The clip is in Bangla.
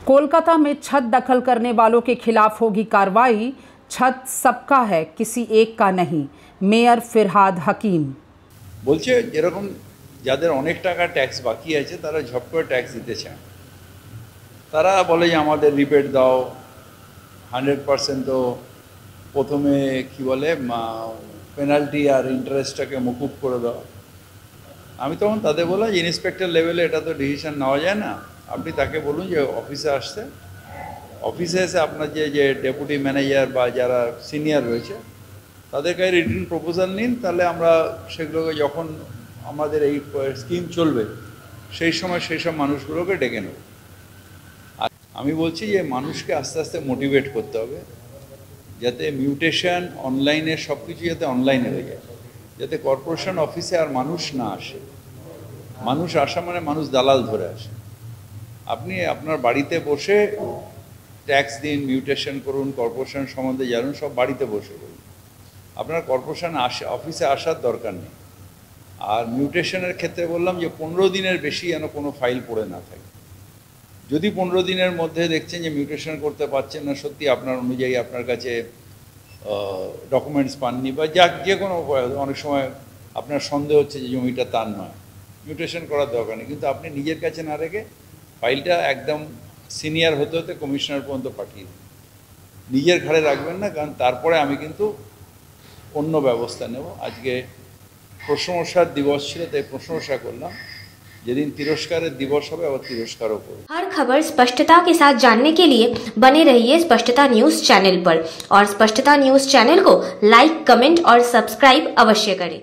कोलकाता में छत दखल करने वालों के खिलाफ होगी कार्रवाई। छत सबका है, किसी एक का नहीं। मेयर फिरहाद हकीम বলছে যেরকম যাদের অনেক টাকা ট্যাক্স বাকি আছে তারা ঝপ করে ট্যাক্স দিতে চায়, তারা বলে যে আমাদের রিবেট দাও 100%। তো প্রথমে কি বলে পেনাল্টি আর ইন্টারেস্টটাকে মকুব করে দাও। আমি তখন তাদের বললাম যে ইন্সপেক্টর লেভেলে এটা তো ডিসিশন নেওয়া যায় না, আপনি তাকে বলুন যে অফিসে আসতে, অফিসে এসে আপনার যে ডেপুটি ম্যানেজার বা যারা সিনিয়র রয়েছে তাদের কাছে রিটেন প্রপোজাল নিন, তাহলে আমরা সেগুলোকে যখন আমাদের এই স্কিম চলবে সেই সময় সেই সব মানুষগুলোকে ডেকে নেব। আর আমি বলছি যে মানুষকে আস্তে আস্তে মোটিভেট করতে হবে যাতে মিউটেশন অনলাইনে সব কিছু যাতে অনলাইনে হয়ে যায়, যাতে কর্পোরেশন অফিসে আর মানুষ না আসে। মানুষ আসা মানে মানুষ দালাল ধরে আসে। আপনি আপনার বাড়িতে বসে ট্যাক্স দিন, মিউটেশন করুন, কর্পোরেশন সম্বন্ধে জানুন, সব বাড়িতে বসে করুন। আপনার কর্পোরেশন অফিসে আসার দরকার নেই। আর মিউটেশনের ক্ষেত্রে বললাম যে 15 দিনের বেশি যেন কোনো ফাইল পড়ে না থাকে। যদি 15 দিনের মধ্যে দেখছেন যে মিউটেশন করতে পারছেন না, সত্যি আপনার অনুযায়ী আপনার কাছে ডকুমেন্টস পাননি বা যে কোনো অনেক সময় আপনার সন্দেহ হচ্ছে যে জমিটা তার নয়, মিউটেশন করার দরকার নেই। কিন্তু আপনি নিজের কাছে না রেখে ফাইলটা একদম সিনিয়র হতে হতে কমিশনার পর্যন্ত পাঠিয়ে দিন, নিজের ঘাড়ে রাখবেন না, কারণ তারপরে আমি কিন্তু অন্য ব্যবস্থা নেব। আজকে প্রশংসার দিবস ছিল, তাই প্রশংসা করলাম। যেদিন তিরস্কারের দিবস হবে আবার তিরস্কারও করব। हर खबर स्पष्टता के साथ जानने के लिए बने रहिए स्पष्टता न्यूज चैनल पर और स्पष्टता न्यूज चैनल को लाइक, कमेंट और सब्सक्राइब अवश्य करें।